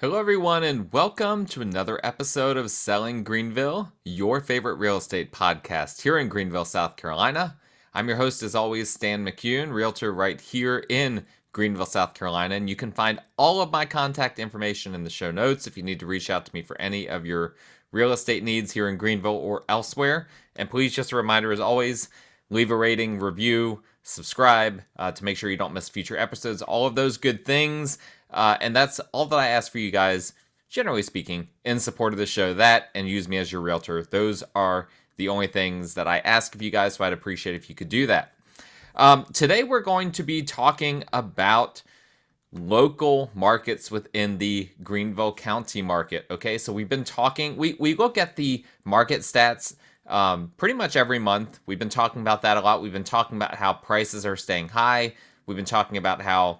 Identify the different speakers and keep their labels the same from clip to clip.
Speaker 1: Hello, everyone, and welcome to another episode of Selling Greenville, your favorite real estate podcast here in Greenville, South Carolina. I'm your host, as always, Stan McCune, realtor right here in Greenville, South Carolina. And you can find all of my contact information in the show notes if you need to reach out to me for any of your real estate needs here in Greenville or elsewhere. And please, just a reminder, as always, leave a rating, review, subscribe to make sure you don't miss future episodes, all of those good things. And that's all that I ask for you guys, generally speaking, in support of the show. That and use me as your realtor. Those are the only things that I ask of you guys, so I'd appreciate if you could do that. Today we're going to be talking about local markets within the Greenville County market. Okay, so we've been talking, we look at the market stats pretty much every month. We've been talking about that a lot. We've been talking about how prices are staying high. We've been talking about how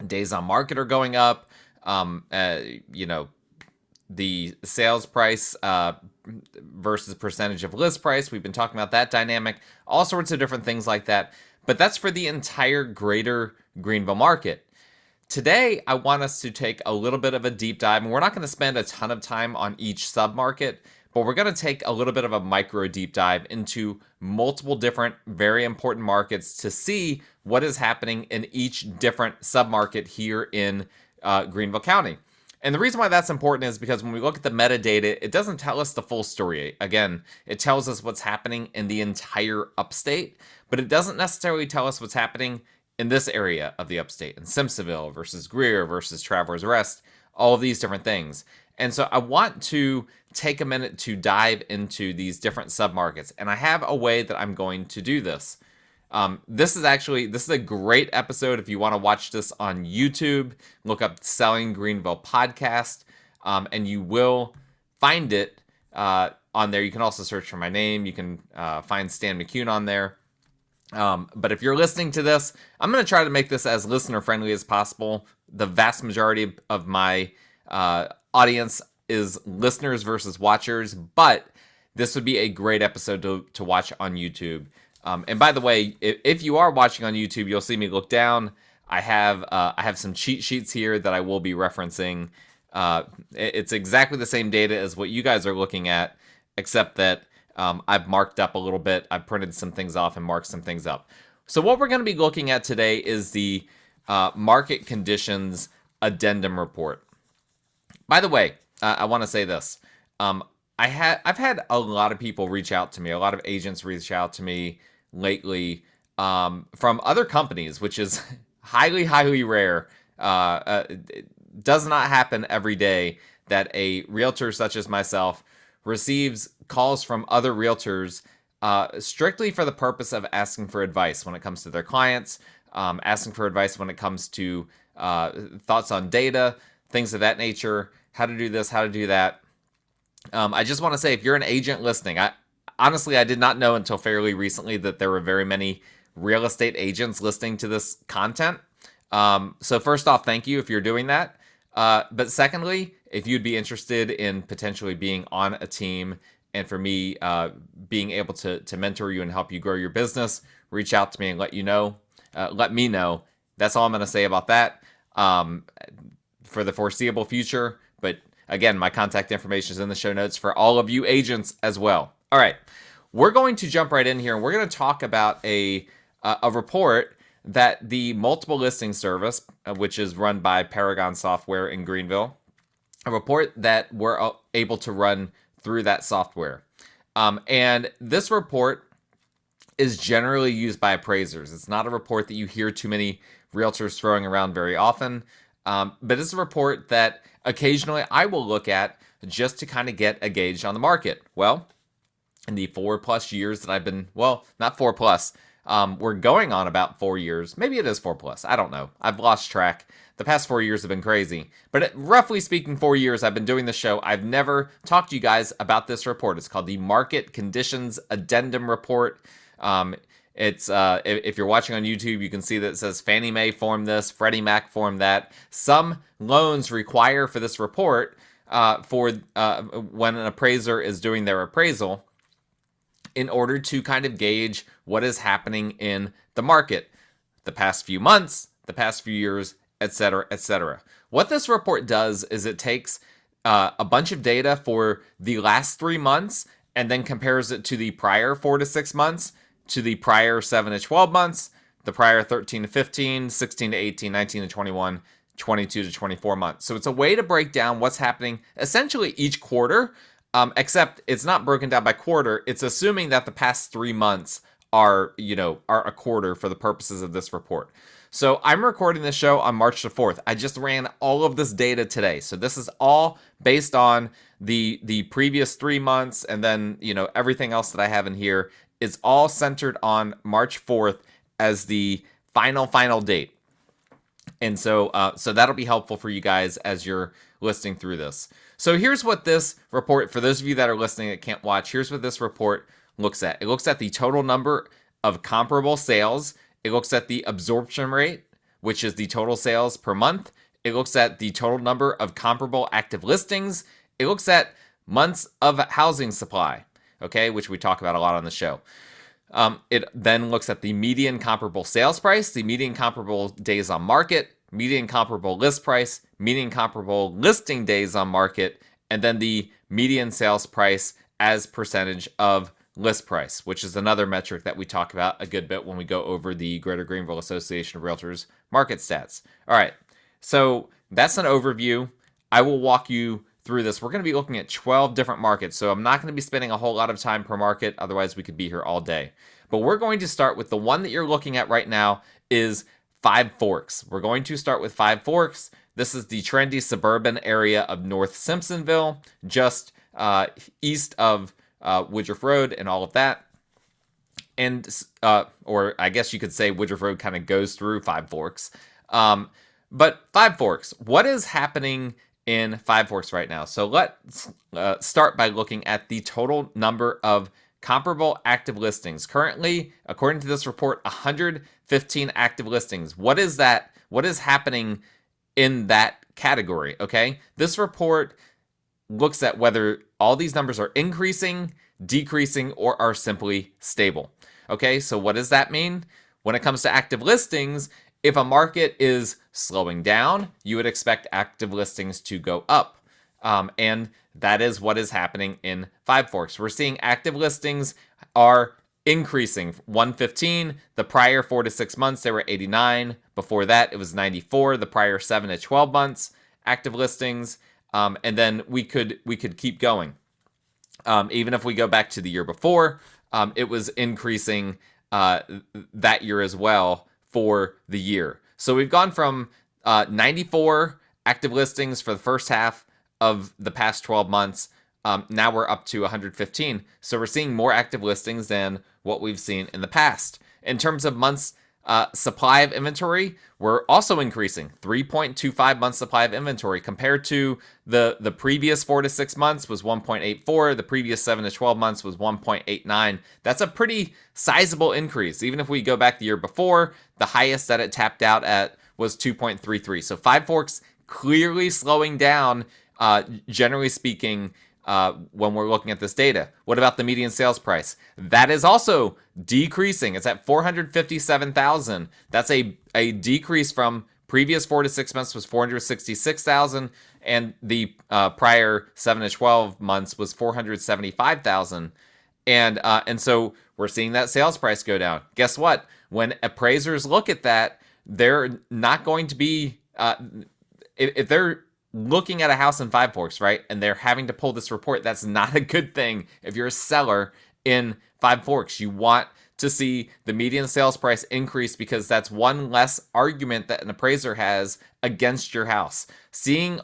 Speaker 1: days on market are going up. The sales price versus percentage of list price. We've been talking about that dynamic, all sorts of different things like that. But that's for the entire greater Greenville market. Today, I want us to take a little bit of a deep dive, and we're not going to spend a ton of time on each submarket, but we're going to take a little bit of a micro deep dive into multiple different, very important markets to see what is happening in each different submarket here in Greenville County. And the reason why that's important is because when we look at the metadata, it doesn't tell us the full story. Again, it tells us what's happening in the entire upstate, but it doesn't necessarily tell us what's happening in this area of the upstate, in Simpsonville versus Greer versus Travelers Rest, all of these different things. And so I want to take a minute to dive into these different submarkets, and I have a way that I'm going to do this. This is a great episode if you want to watch this on YouTube. Look up Selling Greenville podcast, and you will find it on there. You can also search for my name. You can find Stan McCune on there. But if you're listening to this, I'm going to try to make this as listener friendly as possible. The vast majority of my audience is listeners versus watchers, but this would be a great episode to watch on YouTube. And by the way, if you are watching on YouTube, you'll see me look down. I have some cheat sheets here that I will be referencing. It's exactly the same data as what you guys are looking at, except that I've marked up a little bit. I've printed some things off and marked some things up. So what we're going to be looking at today is the Market Conditions Addendum Report. By the way, I want to say this. I've had a lot of people reach out to me. A lot of agents reach out to me lately from other companies, which is highly, highly rare. It does not happen every day that a realtor such as myself receives calls from other realtors strictly for the purpose of asking for advice when it comes to their clients, asking for advice when it comes to thoughts on data, things of that nature, how to do this, how to do that. I just want to say, if you're an agent listening, I did not know until fairly recently that there were very many real estate agents listening to this content. So first off, thank you if you're doing that. But secondly, if you'd be interested in potentially being on a team and for me being able to mentor you and help you grow your business, reach out to me and let me know. That's all I'm going to say about that for the foreseeable future. But again, my contact information is in the show notes for all of you agents as well. All right, we're going to jump right in here, and we're going to talk about a report that the multiple listing service, which is run by Paragon Software in Greenville, a report that we're able to run through that software. And this report is generally used by appraisers. It's not a report that you hear too many realtors throwing around very often, but it's a report that occasionally I will look at just to kind of get a gauge on the market. Well, in the 4+ years that I've been, well, not 4+, we're going on about 4 years. Maybe it is 4+. I don't know. I've lost track. The past 4 years have been crazy. But roughly speaking, 4 years I've been doing the show. I've never talked to you guys about this report. It's called the Market Conditions Addendum Report. It's if you're watching on YouTube, you can see that it says Fannie Mae formed this, Freddie Mac formed that. Some loans require for this report for when an appraiser is doing their appraisal in order to kind of gauge what is happening in the market the past few months, the past few years, etc., etc. What this report does is it takes a bunch of data for the last 3 months and then compares it to the prior 4 to 6 months, to the prior 7 to 12 months, the prior 13 to 15, 16 to 18, 19 to 21, 22 to 24 months. So it's a way to break down what's happening essentially each quarter, except it's not broken down by quarter. It's assuming that the past 3 months are a quarter for the purposes of this report. So I'm recording this show on March the 4th. I just ran all of this data today. So this is all based on the previous 3 months, and then, everything else that I have in here is all centered on March 4th as the final date. And so that'll be helpful for you guys as you're listening through this. So here's what this report, for those of you that are listening that can't watch, here's what this report looks at. It looks at the total number of comparable sales. It looks at the absorption rate, which is the total sales per month. It looks at the total number of comparable active listings. It looks at months of housing supply, okay, which we talk about a lot on the show. It then looks at the median comparable sales price, the median comparable days on market, median comparable list price, median comparable listing days on market, and then the median sales price as percentage of list price, which is another metric that we talk about a good bit when we go over the Greater Greenville Association of Realtors market stats. All right, so that's an overview. I will walk you through this. We're going to be looking at 12 different markets, so I'm not going to be spending a whole lot of time per market, otherwise we could be here all day. But we're going to start with the one that you're looking at right now is Five Forks. We're going to start with Five Forks. This is the trendy suburban area of North Simpsonville, just east of Woodruff Road and all of that. And, or I guess you could say Woodruff Road kind of goes through Five Forks. But Five Forks, what is happening in Five Forks right now? So let's start by looking at the total number of comparable active listings. Currently, according to this report, 115 active listings. What is that? What is happening in that category? Okay, this report looks at whether all these numbers are increasing, decreasing, or are simply stable. Okay, so what does that mean? When it comes to active listings, if a market is slowing down, you would expect active listings to go up. And that is what is happening in Five Forks. We're seeing active listings are increasing. 115, the prior 4 to 6 months, they were 89. Before that, it was 94. The prior 7 to 12 months, active listings. And then we could keep going. Even if we go back to the year before, it was increasing that year as well for the year. So we've gone from 94 active listings for the first half of the past 12 months. Now we're up to 115. So we're seeing more active listings than what we've seen in the past. In terms of months supply of inventory, we're also increasing. 3.25 months supply of inventory compared to the previous 4 to 6 months was 1.84. The previous 7 to 12 months was 1.89. That's a pretty sizable increase. Even if we go back the year before, the highest that it tapped out at was 2.33. So Five Forks clearly slowing down, generally speaking, when we're looking at this data. What about the median sales price? That is also decreasing. It's at $457,000. That's a decrease from previous 4 to 6 months was $466,000, and the prior 7 to 12 months was $475,000. And so we're seeing that sales price go down. Guess what? When appraisers look at that, they're not going to be if they're looking at a house in Five Forks, right, and they're having to pull this report, that's not a good thing. If you're a seller in Five Forks, you want to see the median sales price increase because that's one less argument that an appraiser has against your house. Seeing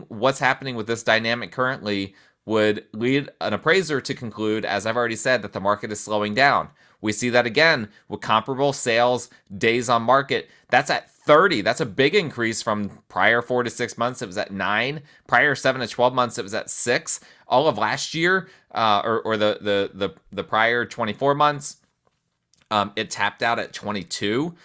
Speaker 1: what's happening with this dynamic currently would lead an appraiser to conclude, as I've already said, that the market is slowing down. We see that again with comparable sales days on market. That's at 30. That's a big increase from prior 4 to 6 months. It was at 9. Prior 7 to 12 months, it was at 6. All of last year, or the prior 24 months, it tapped out at 22.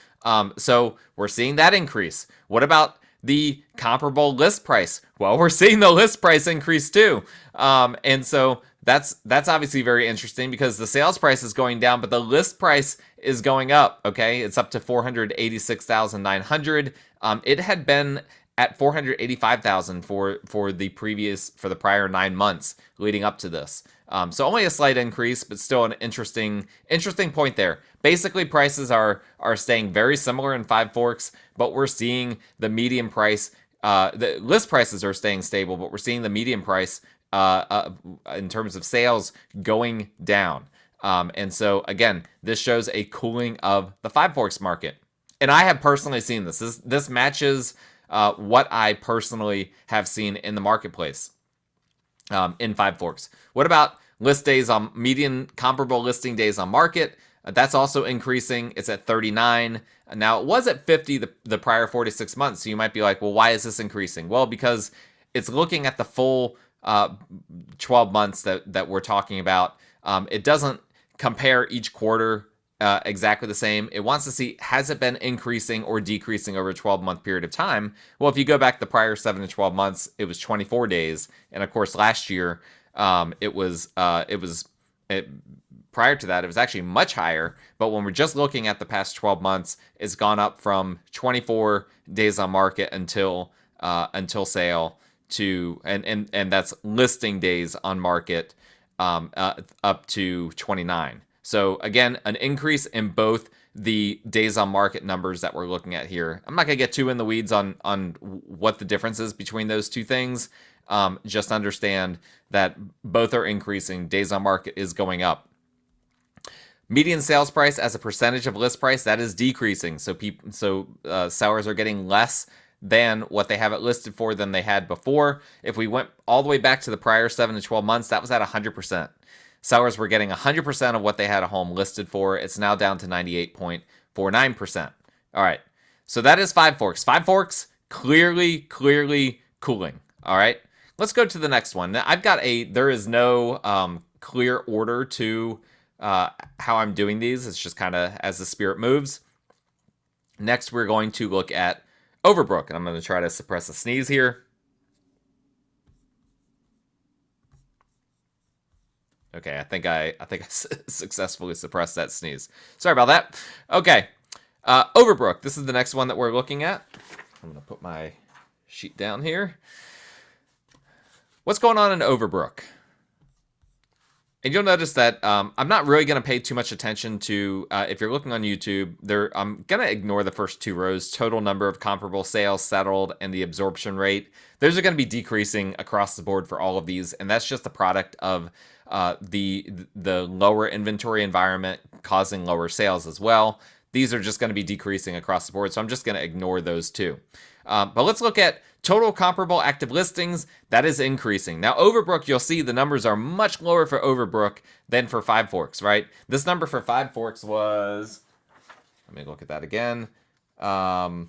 Speaker 1: So we're seeing that increase. What about the comparable list price? Well, we're seeing the list price increase too. And so that's obviously very interesting because the sales price is going down, but the list price is going up. Okay, it's up to 486,900. It had been at 485,000 for the prior 9 months leading up to this. So only a slight increase, but still an interesting point there. Basically, prices are staying very similar in Five Forks, but we're seeing the median price. The list prices are staying stable, but we're seeing the median price in terms of sales going down. And so again, this shows a cooling of the Five Forks market. And I have personally seen this. This matches what I personally have seen in the marketplace in Five Forks. What about list days on median comparable listing days on market? That's also increasing. It's at 39. Now, it was at 50 the prior 4 to 6 months. So you might be like, well, why is this increasing? Well, because it's looking at the full 12 months that we're talking about. It doesn't compare each quarter exactly the same. It wants to see, has it been increasing or decreasing over a 12-month period of time? Well, if you go back the prior 7 to 12 months, it was 24 days. And of course, last year, prior to that, it was actually much higher. But when we're just looking at the past 12 months, it's gone up from 24 days on market until sale to, and that's listing days on market up to 29. So again, an increase in both the days on market numbers that we're looking at here. I'm not going to get too in the weeds on what the difference is between those two things. Just understand that both are increasing. Days on market is going up. Median sales price as a percentage of list price, that is decreasing. So sellers are getting less than what they have it listed for than they had before. If we went all the way back to the prior 7 to 12 months, that was at 100%. Sellers were getting 100% of what they had a home listed for. It's now down to 98.49%. All right. So that is Five Forks. Five Forks clearly cooling. All right. Let's go to the next one. Now, there is no clear order to how I'm doing these. It's just kind of as the spirit moves. Next, we're going to look at Overbrook, and I'm going to try to suppress a sneeze here. Okay, I think I successfully suppressed that sneeze. Sorry about that. Okay, Overbrook. This is the next one that we're looking at. I'm going to put my sheet down here. What's going on in Overbrook? And you'll notice that I'm not really going to pay too much attention to, if you're looking on YouTube, I'm going to ignore the first 2 rows, total number of comparable sales settled and the absorption rate. Those are going to be decreasing across the board for all of these, and that's just the product of the lower inventory environment causing lower sales as well. These are just going to be decreasing across the board, so I'm just going to ignore those 2. But let's look at total comparable active listings. That is increasing. Now, Overbrook, you'll see the numbers are much lower for Overbrook than for Five Forks, right? This number for Five Forks was, let me look at that again. When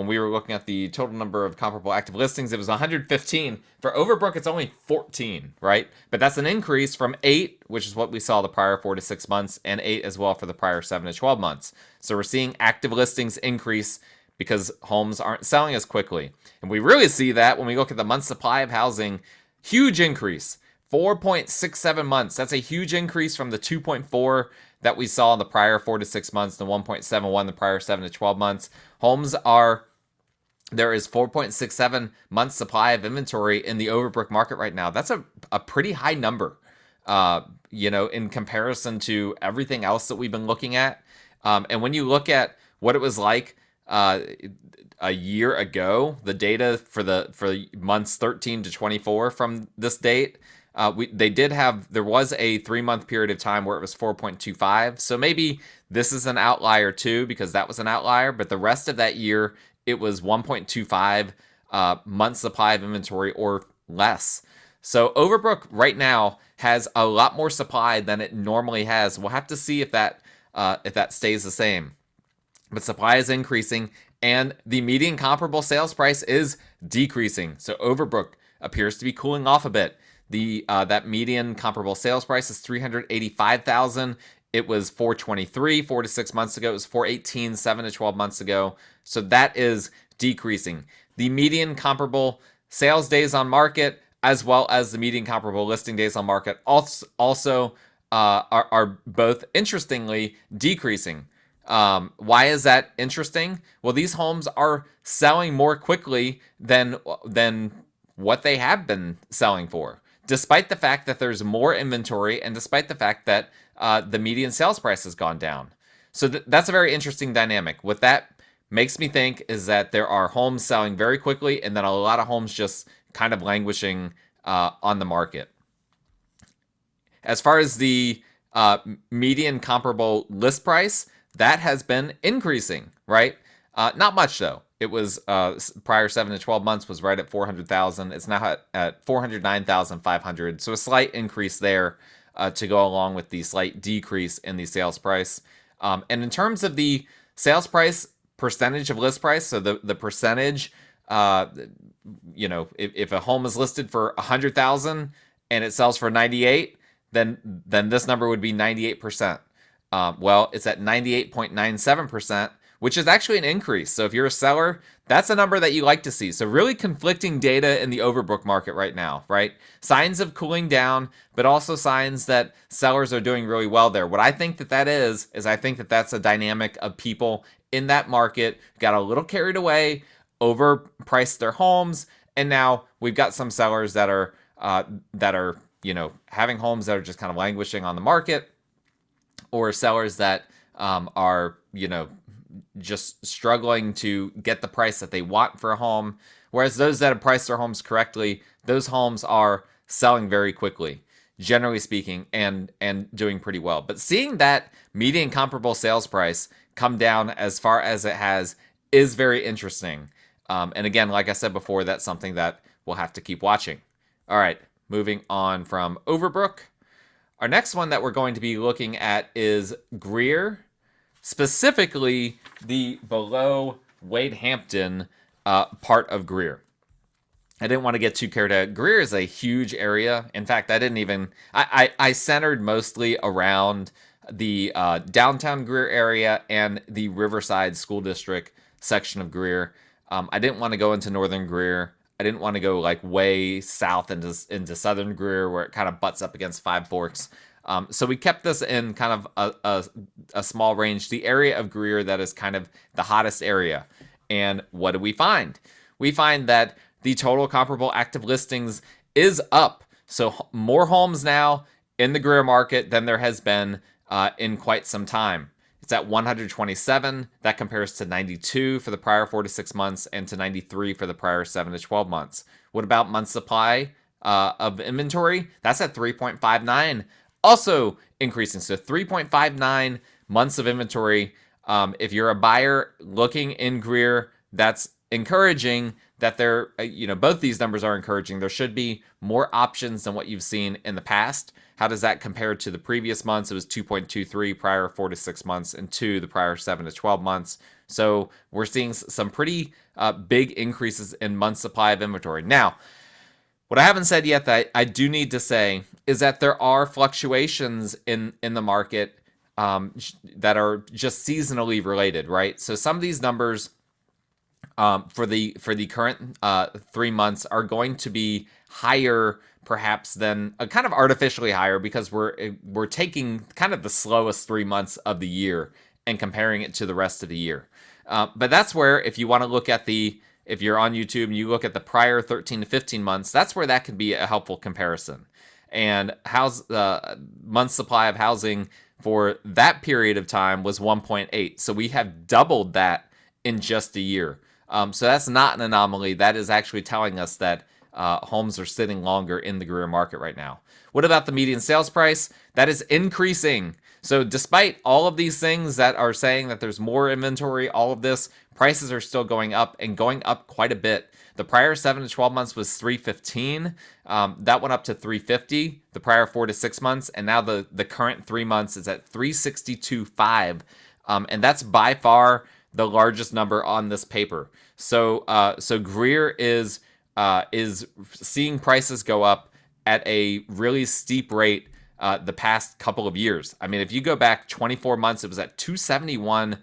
Speaker 1: we were looking at the total number of comparable active listings, it was 115. For Overbrook, it's only 14, right? But that's an increase from 8, which is what we saw the prior 4 to 6 months, and 8 as well for the prior 7 to 12 months. So we're seeing active listings increase because homes aren't selling as quickly. And we really see that when we look at the month supply of housing. Huge increase, 4.67 months. That's a huge increase from the 2.4 that we saw in the prior 4 to 6 months, the 1.71 the prior 7 to 12 months. There is 4.67 months supply of inventory in the Overbrook market right now. That's a pretty high number, in comparison to everything else that we've been looking at. And when you look at what it was like a year ago, the data for months 13 to 24 from this date, there was a 3-month period of time where it was 4.25. So maybe this is an outlier too, because that was an outlier, but the rest of that year, it was 1.25 months supply of inventory or less. So Overbrook right now has a lot more supply than it normally has. We'll have to see if that stays the same. But supply is increasing, and the median comparable sales price is decreasing. So Overbrook appears to be cooling off a bit. That median comparable sales price is $385,000. It was $423 4 to 6 months ago. It was $418 7 to 12 months ago. So that is decreasing. The median comparable sales days on market, as well as the median comparable listing days on market also are both interestingly decreasing. Why is that interesting? Well, these homes are selling more quickly than what they have been selling for, despite the fact that there's more inventory and despite the fact that the median sales price has gone down. So that's a very interesting dynamic. What that makes me think is that there are homes selling very quickly and then a lot of homes just kind of languishing on the market. As far as the median comparable list price, that has been increasing, right? Not much though. It was prior 7 to 12 months was right at 400,000. It's now at 409,500. So a slight increase there to go along with the slight decrease in the sales price. And in terms of the sales price percentage of list price, so the percentage, if a home is listed for 100,000 and it sells for 98, then this number would be 98%. Well, it's at 98.97%, which is actually an increase. So if you're a seller, that's a number that you like to see. So really conflicting data in the overbook market right now, right? Signs of cooling down, but also signs that sellers are doing really well there. What I think that is I think that that's a dynamic of people in that market got a little carried away, overpriced their homes, and now we've got some sellers that are having homes that are just kind of languishing on the market, or sellers that are just struggling to get the price that they want for a home. Whereas those that have priced their homes correctly, those homes are selling very quickly, generally speaking, and doing pretty well. But seeing that median comparable sales price come down as far as it has is very interesting. And again, like I said before, that's something that we'll have to keep watching. All right, moving on from Overbrook. Our next one that we're going to be looking at is Greer, specifically the below Wade Hampton part of Greer. I didn't want to get too carried away. Greer is a huge area. In fact, I centered mostly around the downtown Greer area and the Riverside School District section of Greer. I didn't want to go into northern Greer. I didn't want to go like way south into southern Greer where it kind of butts up against Five Forks. So we kept this in kind of a small range, the area of Greer that is kind of the hottest area. And what do we find? We find that the total comparable active listings is up. So more homes now in the Greer market than there has been in quite some time. It's at 127. That compares to 92 for the prior 4 to 6 months and to 93 for the prior 7 to 12 months. What about month supply of inventory? That's at 3.59, also increasing. So 3.59 months of inventory. If you're a buyer looking in Greer, that's encouraging that both these numbers are encouraging. There should be more options than what you've seen in the past. How does that compare to the previous months? It was 2.23 prior 4 to 6 months and 2 the prior 7 to 12 months. So we're seeing some pretty big increases in month supply of inventory. Now, what I haven't said yet that I do need to say is that there are fluctuations in the market that are just seasonally related, right? So some of these numbers for the current 3 months are going to be higher perhaps than kind of artificially higher because we're taking kind of the slowest 3 months of the year and comparing it to the rest of the year. But that's where if you want to look at if you're on YouTube and you look at the prior 13 to 15 months, that's where that can be a helpful comparison. And month supply of housing for that period of time was 1.8. So we have doubled that in just a year. So that's not an anomaly. That is actually telling us that homes are sitting longer in the Greer market right now. What about the median sales price? That is increasing. So despite all of these things that are saying that there's more inventory, all of this, prices are still going up and going up quite a bit. The prior 7 to 12 months was $315. That went up to $350 the prior 4 to 6 months. And now the current 3 months is at $362.5. And that's by far the largest number on this paper. So Greer is seeing prices go up at a really steep rate the past couple of years. I mean, if you go back 24 months, it was at 271,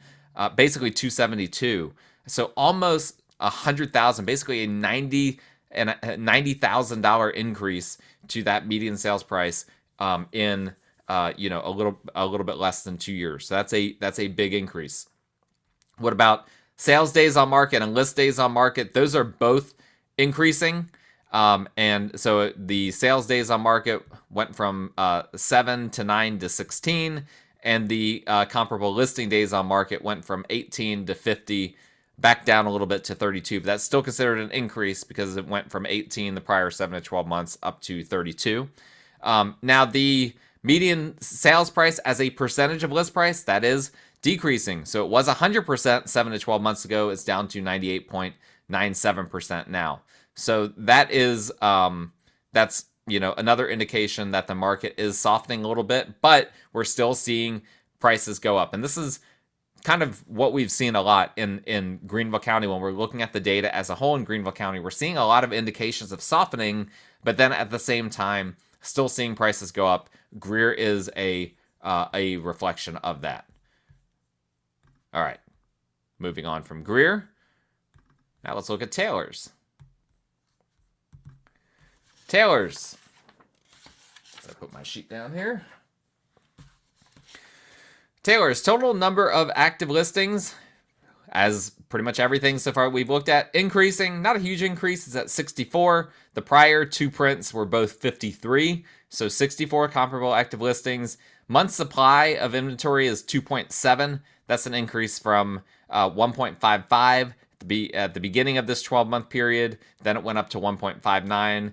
Speaker 1: basically 272. So almost 100,000, basically a and a $90,000 increase to that median sales price in a little bit less than 2 years. So that's a big increase. What about sales days on market and list days on market? Those are both increasing. And so the sales days on market went from 7 to 9 to 16, and the comparable listing days on market went from 18 to 50, back down a little bit to 32. But that's still considered an increase because it went from 18 the prior 7 to 12 months up to 32. Now, the median sales price as a percentage of list price, that is decreasing. So it was 100% 7 to 12 months ago. It's down to 98.97% now. So that is that's another indication that the market is softening a little bit, but we're still seeing prices go up. And this is kind of what we've seen a lot in Greenville County. When we're looking at the data as a whole in Greenville County, we're seeing a lot of indications of softening, but then at the same time still seeing prices go up. Greer is a reflection of that. All right, moving on from Greer. Now let's look at Taylor's. Taylor's. Let's put my sheet down here. Taylor's total number of active listings, as pretty much everything so far we've looked at, increasing. Not a huge increase. It's at 64. The prior two prints were both 53. So 64 comparable active listings. Month supply of inventory is 2.7. That's an increase from 1.55 at the beginning of this 12-month period. Then it went up to 1.59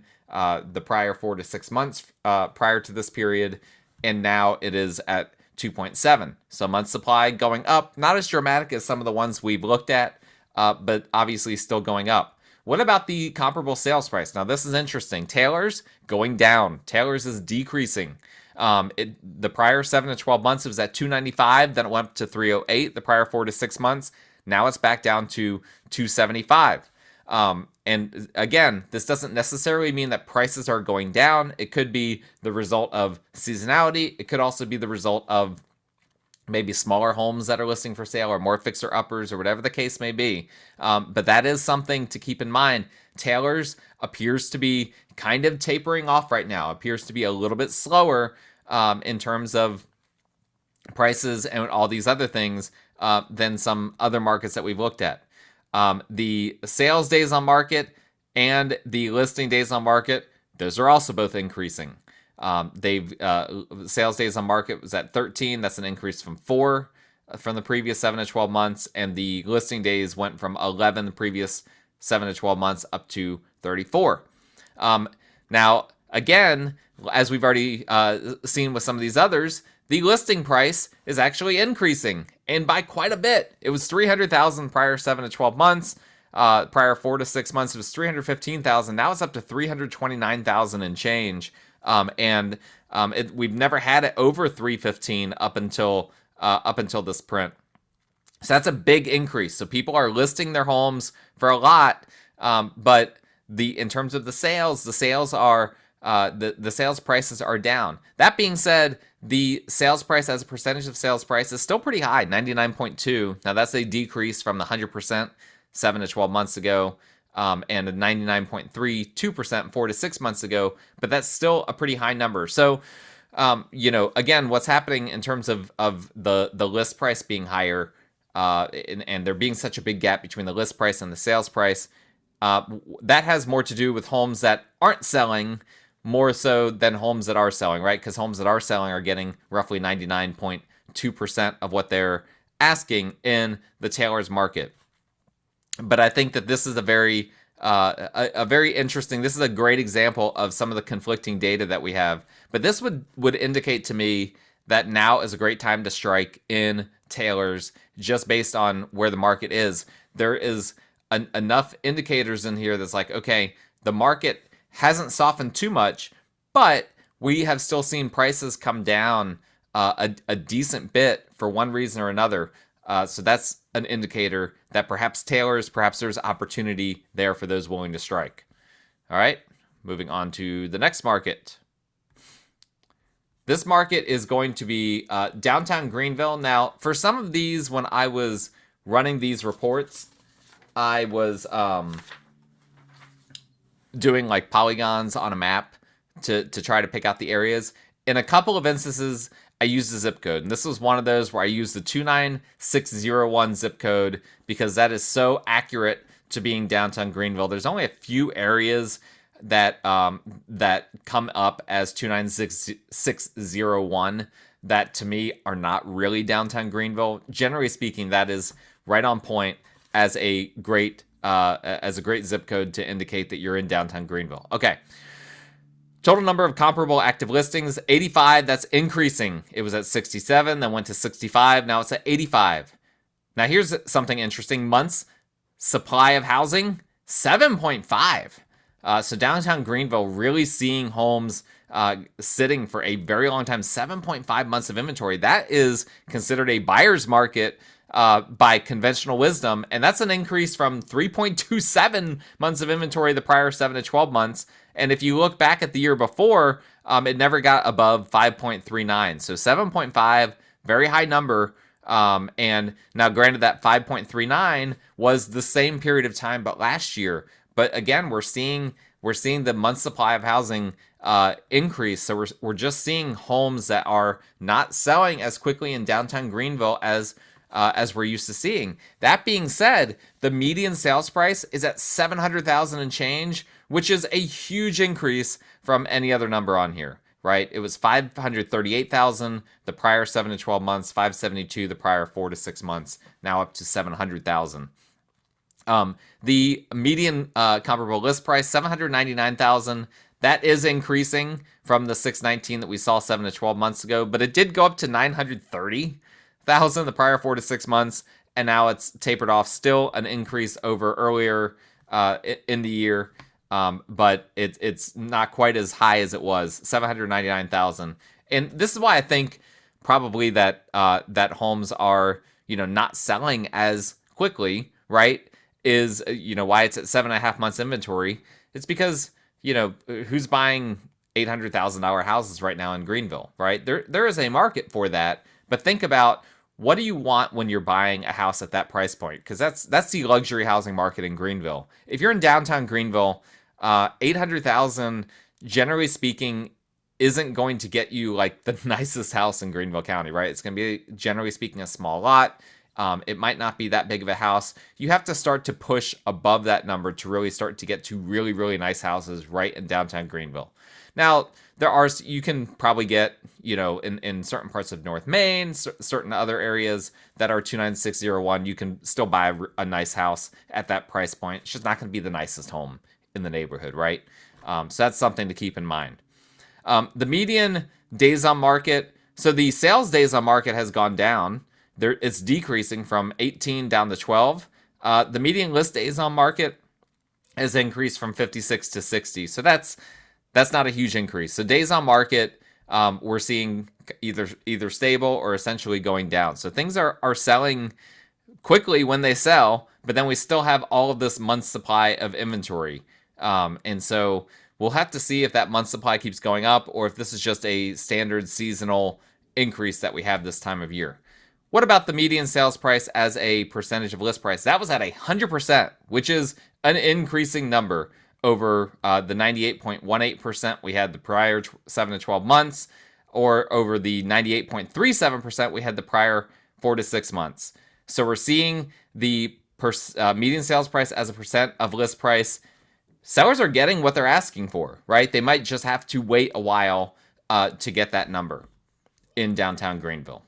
Speaker 1: the prior 4 to 6 months prior to this period. And now it is at 2.7. So month supply going up. Not as dramatic as some of the ones we've looked at, but obviously still going up. What about the comparable sales price? Now, this is interesting. Taylor's going down. Taylor's is decreasing. The prior 7 to 12 months, it was at $295. Then it went up to $308 the prior 4 to 6 months. Now it's back down to $275. And again, this doesn't necessarily mean that prices are going down. It could be the result of seasonality. It could also be the result of maybe smaller homes that are listing for sale or more fixer-uppers or whatever the case may be. But that is something to keep in mind. Taylor's appears to be kind of tapering off right now. Appears to be a little bit slower in terms of prices and all these other things than some other markets that we've looked at. The sales days on market and the listing days on market, those are also both increasing. Sales days on market was at 13. That's an increase from 4 from the previous 7 to 12 months. And the listing days went from 11 the previous 7 to 12 months up to 34. Now, again, as we've already seen with some of these others, the listing price is actually increasing, and by quite a bit. It was $300,000 prior 7 to 12 months. Prior 4 to 6 months, it was $315,000. Now it's up to $329,000 and change. We've never had it over $315,000 up until this print. So that's a big increase. So people are listing their homes for a lot, but in terms of the sales are the sales prices are down. That being said, the sales price as a percentage of sales price is still pretty high, 99.2. Now that's a decrease from the 100% 7 to 12 months ago, and a 99.32% 4 to 6 months ago. But that's still a pretty high number. So, again, what's happening in terms of the list price being higher, and there being such a big gap between the list price and the sales price, that has more to do with homes that aren't selling more so than homes that are selling, right? Because homes that are selling are getting roughly 99.2% of what they're asking in the Taylor's market. But I think that this is a very interesting, this is a great example of some of the conflicting data that we have. But this would indicate to me that now is a great time to strike in Taylor's just based on where the market is. There is enough indicators in here that's like, okay, the market hasn't softened too much, but we have still seen prices come down a decent bit for one reason or another. So that's an indicator that perhaps there's opportunity there for those willing to strike. All right, moving on to the next market. This market is going to be downtown Greenville. Now, for some of these, when I was running these reports, I was doing like polygons on a map to try to pick out the areas. In a couple of instances, I used the zip code. And this was one of those where I used the 29601 zip code because that is so accurate to being downtown Greenville. There's only a few areas that that come up as 29601 that to me are not really downtown Greenville. Generally speaking, that is right on point as a great zip code to indicate that you're in downtown Greenville. Okay. Total number of comparable active listings, 85. That's increasing. It was at 67, then went to 65. Now it's at 85. Now here's something interesting. Months supply of housing, 7.5. So downtown Greenville really seeing homes sitting for a very long time, 7.5 months of inventory. That is considered a buyer's market by conventional wisdom, and that's an increase from 3.27 months of inventory the prior 7 to 12 months. And if you look back at the year before, it never got above 5.39. So 7.5, very high number. And now granted that 5.39 was the same period of time but last year. But again, we're seeing the month supply of housing increase. So we're just seeing homes that are not selling as quickly in downtown Greenville as we're used to seeing. That being said, the median sales price is at $700,000 and change, which is a huge increase from any other number on here, right? It was $538,000 the prior 7 to 12 months, $572,000 the prior 4 to 6 months, now up to $700,000. The median comparable list price, $799,000. That is increasing from the $619,000 that we saw 7 to 12 months ago, but it did go up to $930,000 the prior 4 to 6 months, and now it's tapered off. Still an increase over earlier in the year, but it's not quite as high as it was, $799,000. And this is why I think probably that that homes are not selling as quickly, right? Is why it's at 7.5 months inventory. It's because who's buying $800,000 houses right now in Greenville, right? There is a market for that, but think about, what do you want when you're buying a house at that price point? Because that's the luxury housing market in Greenville. If you're in downtown Greenville, $800,000, generally speaking, isn't going to get you like the nicest house in Greenville County, right? It's going to be, generally speaking, a small lot. It might not be that big of a house. You have to start to push above that number to really start to get to really, really nice houses right in downtown Greenville. Now, you can probably get, in certain parts of North Main, certain other areas that are 29601, you can still buy a nice house at that price point. It's just not going to be the nicest home in the neighborhood, right? So that's something to keep in mind. The median days on market, so the sales days on market has gone down. It's decreasing from 18 down to 12. The median list days on market has increased from 56 to 60. So that's not a huge increase. So days on market, we're seeing either stable or essentially going down. So things are selling quickly when they sell, but then we still have all of this month supply of inventory. And so we'll have to see if that month supply keeps going up or if this is just a standard seasonal increase that we have this time of year. What about the median sales price as a percentage of list price? That was at 100%, which is an increasing number over the 98.18% we had the prior 7 to 12 months, or over the 98.37% we had the prior 4 to 6 months. So we're seeing the median sales price as a percent of list price. Sellers are getting what they're asking for, right? They might just have to wait a while to get that number in downtown Greenville.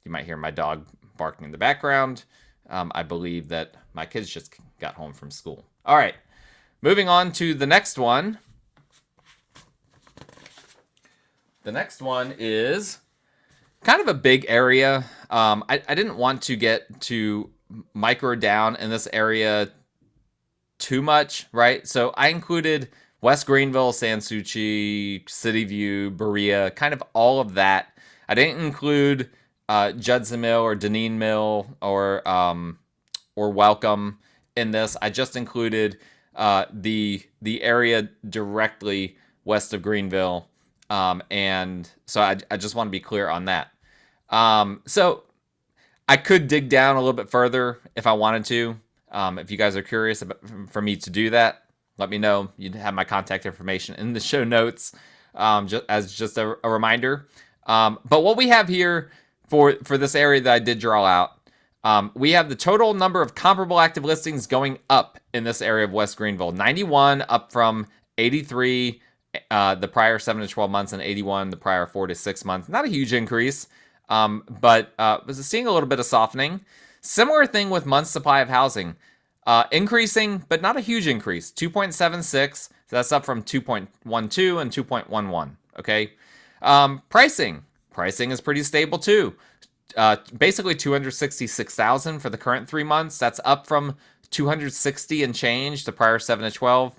Speaker 1: You might hear my dog barking in the background. I believe that my kids just got home from school. All right, moving on to the next one. The next one is kind of a big area. I didn't want to get to micro down in this area too much, right? So I included West Greenville, Sans Souci, City View, Berea, kind of all of that. I didn't include Judson Mill or Deneen Mill or Welcome in this. I just included the area directly west of Greenville, and so I just want to be clear on that. So I could dig down a little bit further if I wanted to. If you guys are curious for me to do that. let me know. You have my contact information in the show notes, just a reminder. But what we have here for this area that I did draw out, we have the total number of comparable active listings going up in this area of West Greenville. 91 up from 83 the prior 7 to 12 months and 81 the prior 4 to 6 months. Not a huge increase, but was seeing a little bit of softening. Similar thing with months supply of housing. Increasing, but not a huge increase. 2.76, so that's up from 2.12 and 2.11, okay? Pricing is pretty stable too. Basically 266,000 for the current 3 months. That's up from 260 and change the prior 7 to 12.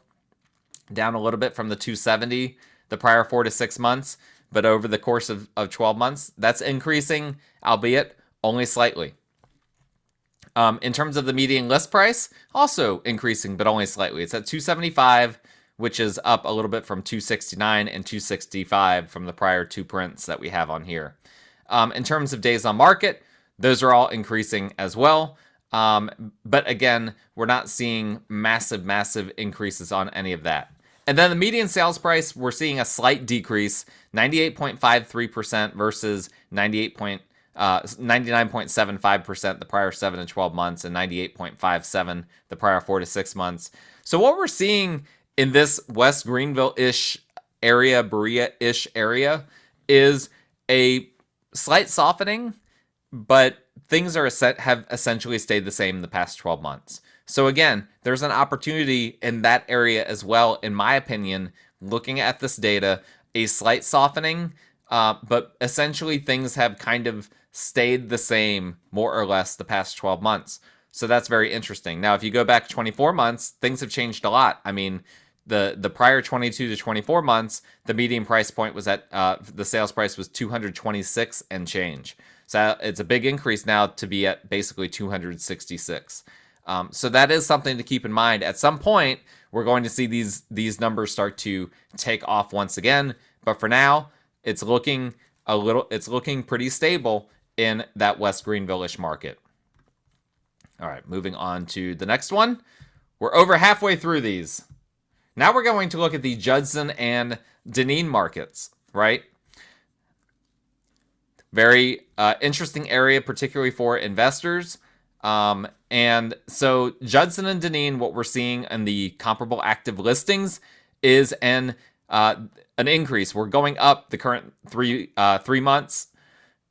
Speaker 1: Down a little bit from the 270 the prior 4 to 6 months. But over the course of 12 months, that's increasing, albeit only slightly. In terms of the median list price, also increasing, but only slightly. It's at 275, which is up a little bit from 269 and 265 from the prior 2 prints that we have on here. In terms of days on market, those are all increasing as well. But again, we're not seeing massive increases on any of that. And then the median sales price, we're seeing a slight decrease, 98.53% versus 99.75% the prior 7 and 12 months and 98.57 the prior 4 to 6 months. So what we're seeing in this West Greenville-ish area, Berea-ish area, is a slight softening, but things have essentially stayed the same in the past 12 months. So again, there's an opportunity in that area as well, in my opinion, looking at this data, a slight softening, but essentially things have kind of stayed the same more or less the past 12 months. So that's very interesting. Now, if you go back 24 months, things have changed a lot. I mean, the prior 22 to 24 months, the median price point was at, the sales price was 226 and change. So it's a big increase now to be at basically 266. So that is something to keep in mind. At some point, we're going to see these numbers start to take off once again. But for now, it's looking pretty stable in that West Greenville-ish market. All right, moving on to the next one. We're over halfway through these. Now we're going to look at the Judson and Deneen markets, right? Very interesting area, particularly for investors. And so Judson and Deneen, what we're seeing in the comparable active listings is an increase. We're going up the current 3 months.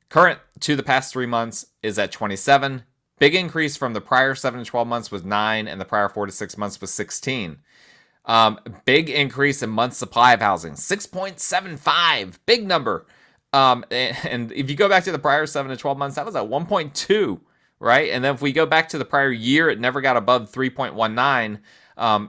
Speaker 1: Current to the past 3 months is at 27. Big increase from the prior 7 to 12 months was 9, and the prior 4 to 6 months was 16. Big increase in month supply of housing, 6.75, big number. And if you go back to the prior 7 to 12 months, that was at 1.2, right? And then if we go back to the prior year, it never got above 3.19,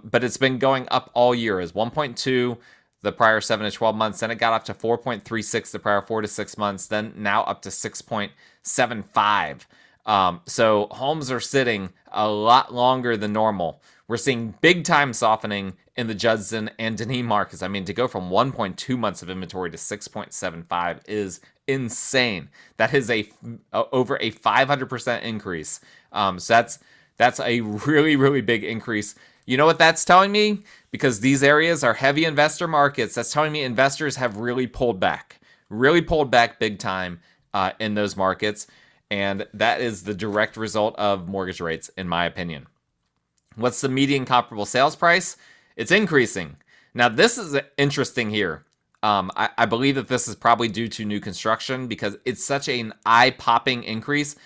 Speaker 1: but it's been going up all year as 1.2 the prior 7 to 12 months, then it got up to 4.36 the prior 4 to 6 months, then now up to 6.75. So homes are sitting a lot longer than normal. We're seeing big time softening in the Judson and Deneen markets. I mean, to go from 1.2 months of inventory to 6.75 is insane. That is over a 500% increase. So that's a really big increase. You know what that's telling me? Because these areas are heavy investor markets, that's telling me investors have really pulled back big time in those markets. And that is the direct result of mortgage rates, in my opinion. What's the median comparable sales price? It's increasing. Now, this is interesting here. I believe that this is probably due to new construction because it's such an eye-popping increase.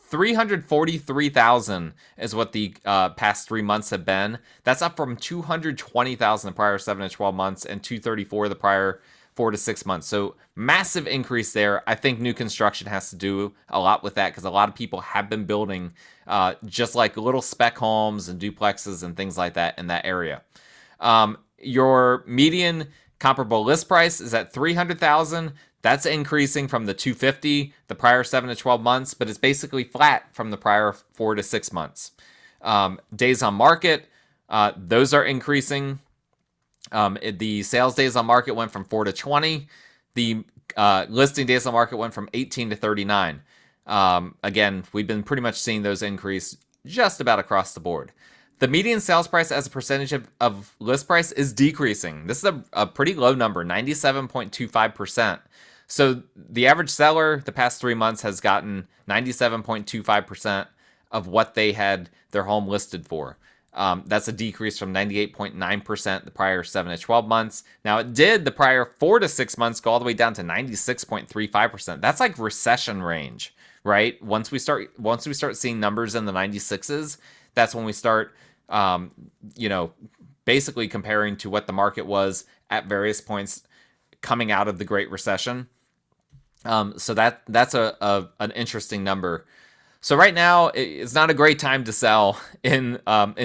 Speaker 1: 343,000 is what the past 3 months have been. That's up from 220,000 the prior 7 to 12 months and 234 the prior 4 to 6 months. So massive increase there. I think new construction has to do a lot with that because a lot of people have been building just like little spec homes and duplexes and things like that in that area. Your median comparable list price is at 300,000. That's increasing from the 250 the prior 7 to 12 months, but it's basically flat from the prior 4 to 6 months. Days on market, those are increasing. The sales days on market went from 4 to 20. The listing days on market went from 18 to 39. Again, we've been pretty much seeing those increase just about across the board. The median sales price as a percentage of list price is decreasing. This is a pretty low number, 97.25%. So the average seller the past 3 months has gotten 97.25% of what they had their home listed for. That's a decrease from 98.9% the prior 7 to 12 months. Now it did the prior 4 to 6 months go all the way down to 96.35%. That's like recession range, right? Once we start seeing numbers in the 96s, that's when we start, basically comparing to what the market was at various points coming out of the Great Recession. So that's an interesting number. So right now, it's not a great time to sell in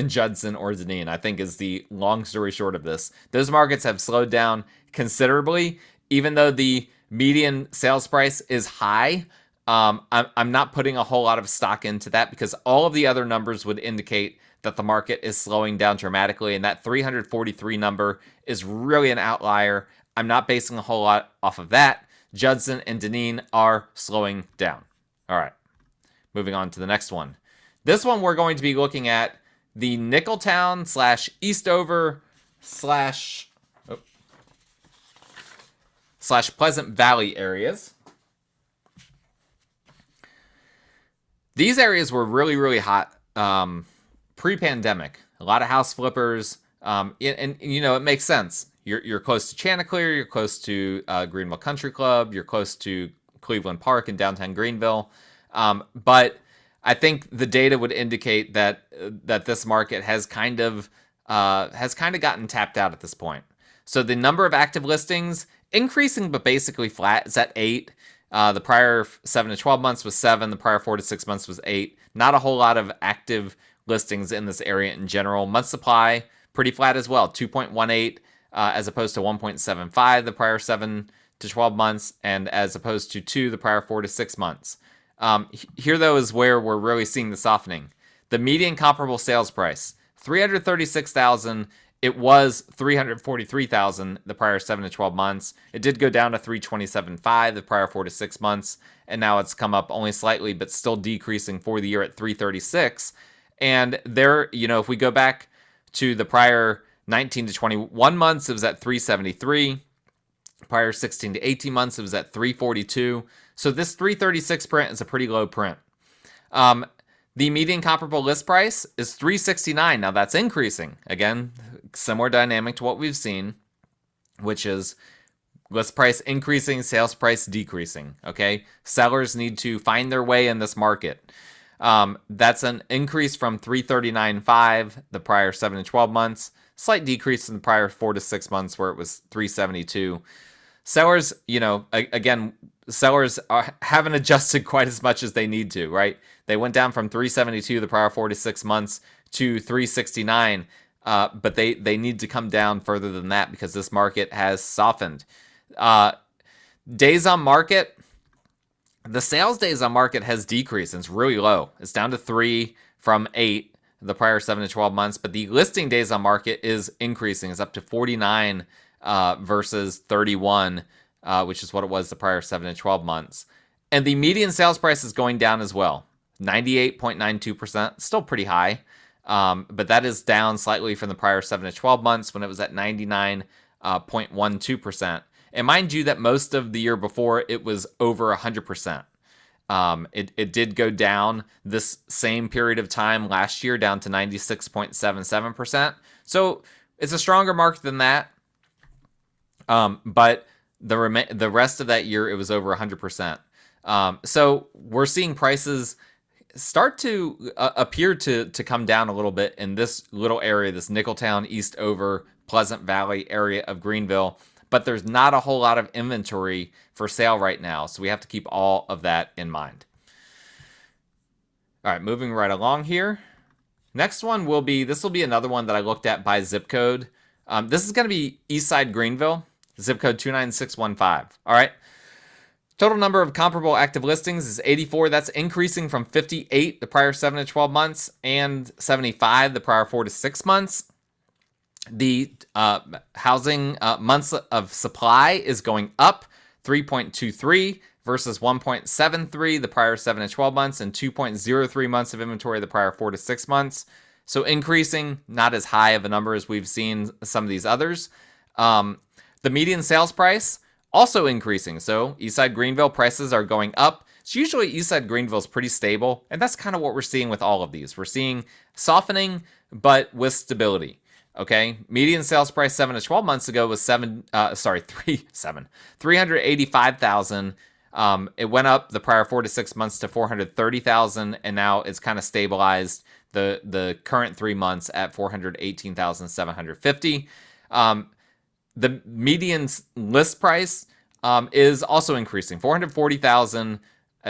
Speaker 1: Judson or Deneen, I think, is the long story short of this. Those markets have slowed down considerably, even though the median sales price is high. I'm not putting a whole lot of stock into that because all of the other numbers would indicate that the market is slowing down dramatically, and that 343 number is really an outlier. I'm not basing a whole lot off of that. Judson and Deneen are slowing down. All right. Moving on to the next one. This one we're going to be looking at the Nickeltown / Eastover / Pleasant Valley areas. These areas were really, really hot pre-pandemic. A lot of house flippers, and it makes sense. You're close to Chanticleer, you're close to Greenville Country Club, you're close to Cleveland Park in downtown Greenville. But I think the data would indicate that this market has kind of gotten tapped out at this point. So the number of active listings increasing, but basically flat. It's at 8. The prior 7 to 12 months was 7. The prior 4 to 6 months was 8. Not a whole lot of active listings in this area in general. Month supply pretty flat as well, 2.18 as opposed to 1.75 the prior 7 to 12 months, and as opposed to 2 the prior 4 to 6 months. Here, though, is where we're really seeing the softening. The median comparable sales price, $336,000. It was $343,000 the prior 7 to 12 months. It did go down to $327,500 the prior 4 to 6 months, and now it's come up only slightly, but still decreasing for the year at $336,000. And there, if we go back to the prior 19 to 21 months, it was at $373,000. Prior 16 to 18 months, it was at $342,000. So this 336 print is a pretty low print. The median comparable list price is $369. Now that's increasing. Again, similar dynamic to what we've seen, which is list price increasing, sales price decreasing. Okay, sellers need to find their way in this market. That's an increase from $339,500 the prior 7 to 12 months. Slight decrease in the prior 4 to 6 months where it was $372,000. Sellers, sellers haven't adjusted quite as much as they need to, right? They went down from $372,000 the prior 4 to 6 months to $369,000, but they need to come down further than that because this market has softened. Days on market, the sales days on market has decreased, and it's really low. It's down to 3 from 8 the prior 7 to 12 months, but the listing days on market is increasing. It's up to 49 versus 31, which is what it was the prior 7 to 12 months. And the median sales price is going down as well, 98.92%, still pretty high, but that is down slightly from the prior 7 to 12 months when it was at 99.12%. And mind you that most of the year before it was over 100%. It did go down this same period of time last year down to 96.77%. So it's a stronger market than that. But the rest of that year, it was over 100%. So we're seeing prices start to appear to come down a little bit in this little area, this Nickeltown, Eastover, Pleasant Valley area of Greenville. But there's not a whole lot of inventory for sale right now, so we have to keep all of that in mind. All right, moving right along here. Next one will be another one that I looked at by zip code. This is going to be Eastside Greenville, zip code 29615. All right. Total number of comparable active listings is 84. That's increasing from 58 the prior 7 to 12 months and 75 the prior 4 to 6 months. The housing months of supply is going up, 3.23 versus 1.73 the prior 7 to 12 months and 2.03 months of inventory the prior 4 to 6 months. So increasing, not as high of a number as we've seen some of these others. The median sales price also increasing. So Eastside Greenville prices are going up. So usually Eastside Greenville is pretty stable, and that's kind of what we're seeing with all of these. We're seeing softening, but with stability. Okay, median sales price 7 to 12 months ago was 385,000. It went up the prior 4 to 6 months to 430,000, and now it's kind of stabilized the current 3 months at 418,750. The median list price is also increasing, 440,000,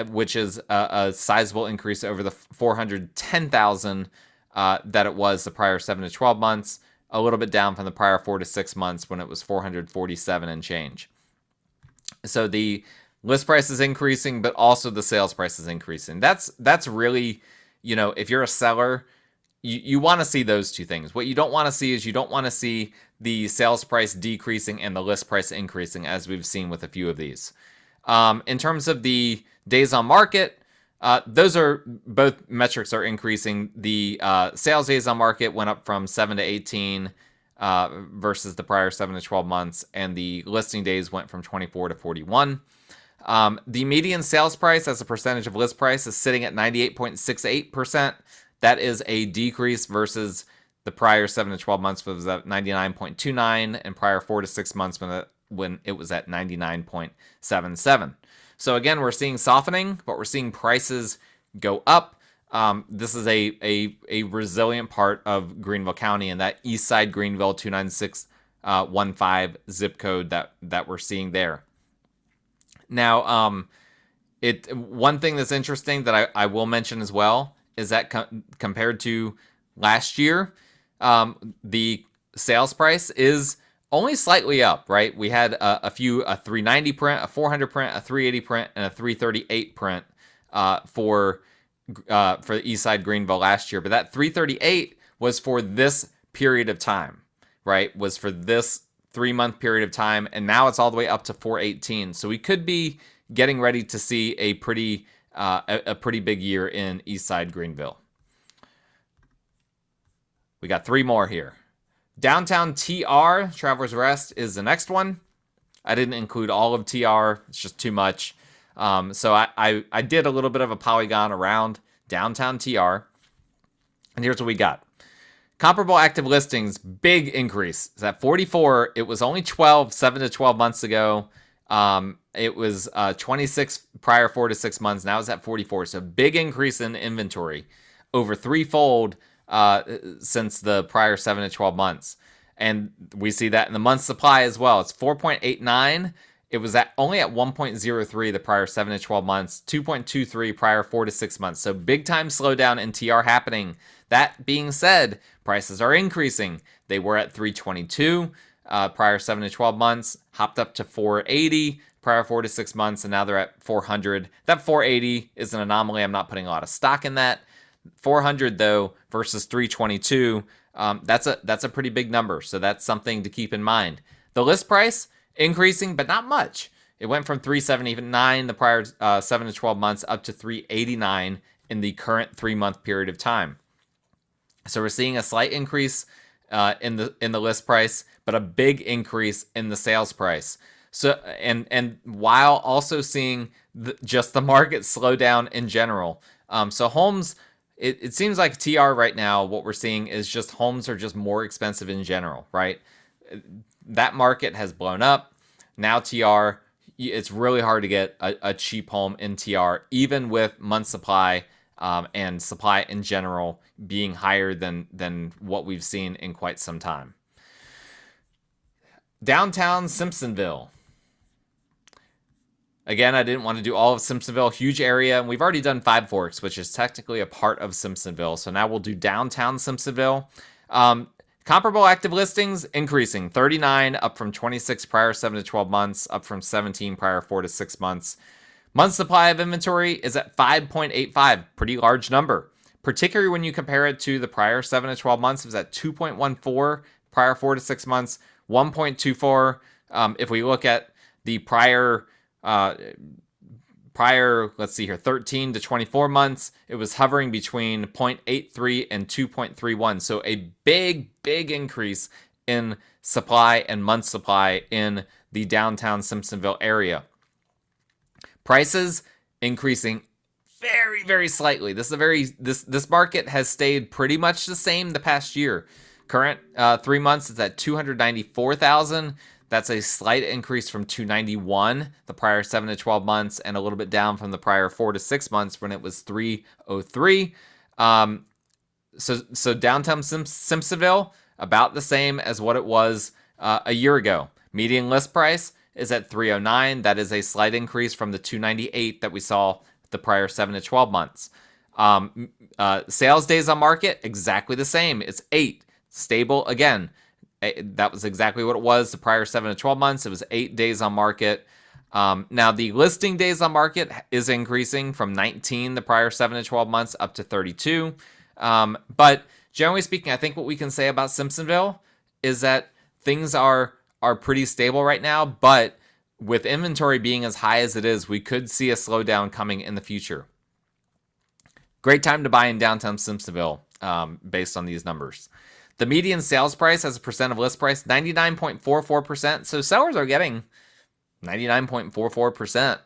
Speaker 1: which is a sizable increase over the 410,000 that it was the prior 7 to 12 months, a little bit down from the prior 4 to 6 months when it was 447 and change. So the list price is increasing, but also the sales price is increasing. That's really, if you're a seller, you want to see those two things. What you don't want to see is you don't want to see the sales price decreasing and the list price increasing, as we've seen with a few of these. In terms of the days on market, those are both metrics are increasing. The sales days on market went up from 7 to 18 versus the prior 7 to 12 months, and the listing days went from 24 to 41. The median sales price as a percentage of list price is sitting at 98.68%. That is a decrease versus the prior 7 to 12 months was at 99.29, and prior 4 to 6 months when it was at 99.77. So again, we're seeing softening, but we're seeing prices go up. This is a resilient part of Greenville County, and that Eastside Greenville 29615 zip code that we're seeing there. Now, one thing that's interesting that I will mention as well is that compared to last year, the sales price is only slightly up, right? We had a 390 print, a 400 print, a 380 print, and a 338 print for the Eastside Greenville last year. But that 338 was for this period of time, right? Was for this 3-month period of time, and now it's all the way up to 418. So we could be getting ready to see a pretty big year in Eastside Greenville. We got 3 more here. Downtown TR, Travelers Rest, is the next one. I didn't include all of TR. It's just too much. So I did a little bit of a polygon around downtown TR. And here's what we got. Comparable active listings, big increase. It's at 44. It was only 12, 7 to 12 months ago. It was 26 prior 4 to 6 months. Now it's at 44. So big increase in inventory, over threefold since the prior 7 to 12 months. And we see that in the month supply as well. It's 4.89. It was only at 1.03 the prior 7 to 12 months, 2.23 prior 4 to 6 months. So big time slowdown in TR happening. That being said, prices are increasing. They were at 322 prior 7 to 12 months, hopped up to 480 prior 4 to 6 months, and now they're at 400. That 480 is an anomaly. I'm not putting a lot of stock in that. 400 though versus 322, that's a pretty big number. So that's something to keep in mind. The list price increasing, but not much. It went from 379 the prior 7 to 12 months up to 389 in the current 3-month period of time. So we're seeing a slight increase in the list price, but a big increase in the sales price. So and while also seeing just the market slow down in general. So homes, it seems like TR right now, what we're seeing is just homes are just more expensive in general, right? That market has blown up. Now TR, it's really hard to get a cheap home in TR, even with month supply and supply in general being higher than what we've seen in quite some time. Downtown Simpsonville. Again, I didn't want to do all of Simpsonville, huge area, and we've already done Five Forks, which is technically a part of Simpsonville. So now we'll do downtown Simpsonville. Comparable active listings increasing, 39 up from 26 prior 7 to 12 months, up from 17 prior 4 to 6 months. Month supply of inventory is at 5.85, pretty large number, particularly when you compare it to the prior 7 to 12 months. It was at 2.14 prior 4 to 6 months, 1.24. If we look at the prior prior, let's see here, 13 to 24 months, it was hovering between 0.83 and 2.31. So a big increase in supply and month supply in the downtown Simpsonville area. Prices increasing very slightly. This market has stayed pretty much the same the past year. Current 3 months is at 294,000. That's a slight increase from 291 the prior 7 to 12 months, and a little bit down from the prior 4 to 6 months when it was 303. So downtown Simpsonville, about the same as what it was a year ago. Median list price is at 309. That is a slight increase from the 298 that we saw the prior 7 to 12 months. Sales days on market, exactly the same. It's 8. Stable again. That was exactly what it was the prior 7 to 12 months. It was 8 days on market. Now, the listing days on market is increasing from 19 the prior 7 to 12 months up to 32. But generally speaking, I think what we can say about Simpsonville is that things are pretty stable right now, but with inventory being as high as it is, we could see a slowdown coming in the future. Great time to buy in downtown Simpsonville based on these numbers. The median sales price as a percent of list price, 99.44%. So sellers are getting 99.44%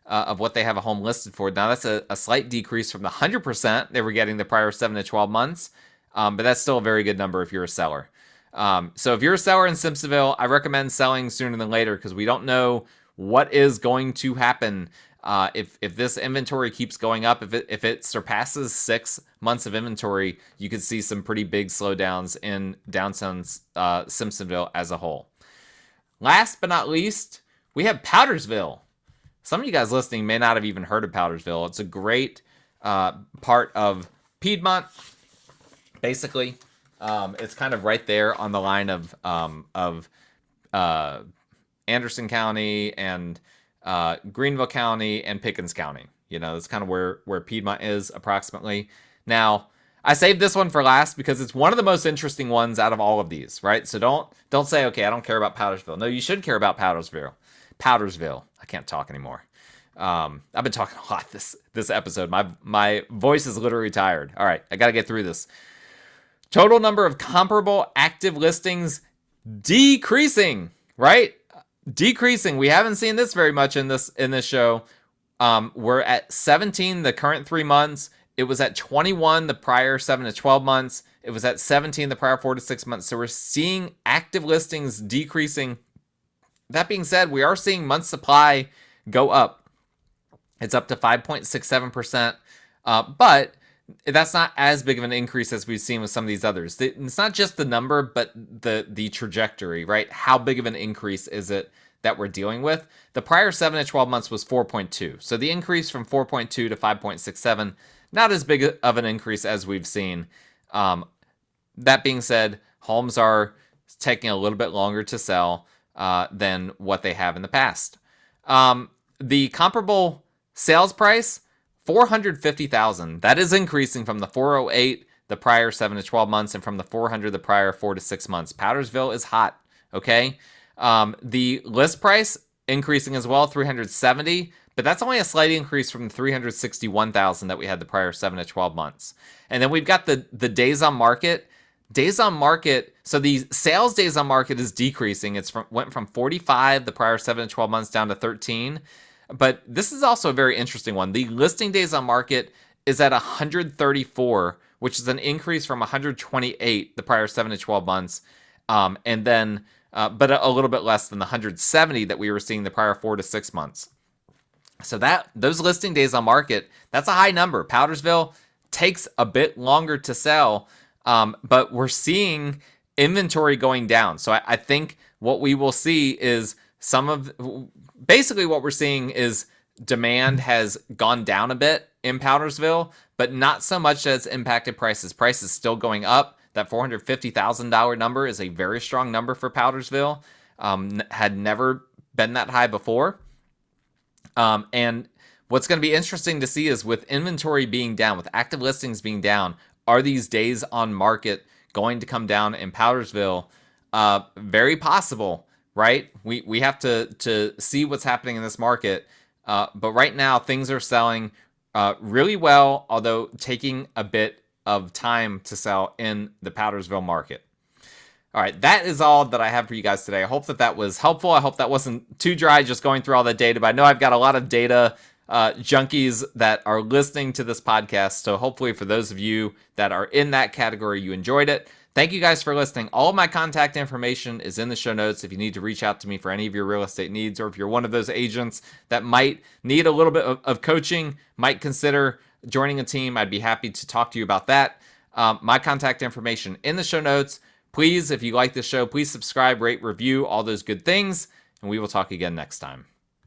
Speaker 1: of what they have a home listed for. Now, that's a slight decrease from the 100% they were getting the prior 7 to 12 months, but that's still a very good number if you're a seller. So if you're a seller in Simpsonville, I recommend selling sooner than later because we don't know what is going to happen. If this inventory keeps going up, if it surpasses 6 months of inventory, you could see some pretty big slowdowns in downtown Simpsonville as a whole. Last but not least, we have Powdersville. Some of you guys listening may not have even heard of Powdersville. It's a great part of Piedmont, basically. It's kind of right there on the line of Anderson County and Greenville County and Pickens County. You know, that's kind of where Piedmont is approximately. Now, I saved this one for last because it's one of the most interesting ones out of all of these, right? So don't say, okay, I don't care about Powdersville. No, you should care about Powdersville. I can't talk anymore. I've been talking a lot this episode. My voice is literally tired. All right, I got to get through this. Total number of comparable active listings decreasing, right? Decreasing. We haven't seen this very much in this show. We're at 17 the current 3 months. It was at 21 the prior 7 to 12 months. It was at 17 the prior 4 to 6 months. So we're seeing active listings decreasing. That being said, we are seeing month supply go up. It's up to 5.67%, but that's not as big of an increase as we've seen with some of these others. It's not just the number, but the trajectory, right? How big of an increase is it that we're dealing with? The prior 7 to 12 months was 4.2. So the increase from 4.2 to 5.67, not as big of an increase as we've seen. That being said, homes are taking a little bit longer to sell than what they have in the past. The comparable sales price, $450,000. That is increasing from the 408 the prior 7 to 12 months and from the 400 the prior 4 to 6 months. Powdersville is hot, okay? The list price increasing as well, 370, but that's only a slight increase from the 361,000 that we had the prior 7 to 12 months. And then we've got the days on market. Days on market, so the sales days on market is decreasing. Went from 45 the prior 7 to 12 months down to 13. But this is also a very interesting one. The listing days on market is at 134, which is an increase from 128 the prior 7 to 12 months. And then, but a little bit less than the 170 that we were seeing the prior 4 to 6 months. So those listing days on market, that's a high number. Powdersville takes a bit longer to sell, but we're seeing inventory going down. So I think what we will see is basically what we're seeing is demand has gone down a bit in Powdersville, but not so much as impacted prices. Prices still going up. That $450,000 number is a very strong number for Powdersville. Had never been that high before. And what's going to be interesting to see is with inventory being down, with active listings being down, are these days on market going to come down in Powdersville? Very possible, right? We have to see what's happening in this market But right now, things are selling really well, although taking a bit of time to sell in the Powdersville market. All right, that is all that I have for you guys today. I hope that was helpful. I hope that wasn't too dry just going through all the data, but I know I've got a lot of data junkies that are listening to this podcast. So hopefully for those of you that are in that category, you enjoyed it. Thank you guys for listening. All of my contact information is in the show notes if you need to reach out to me for any of your real estate needs, or if you're one of those agents that might need a little bit of coaching, might consider joining a team, I'd be happy to talk to you about that. My contact information in the show notes. Please, if you like this show, please subscribe, rate, review, all those good things, and we will talk again next time.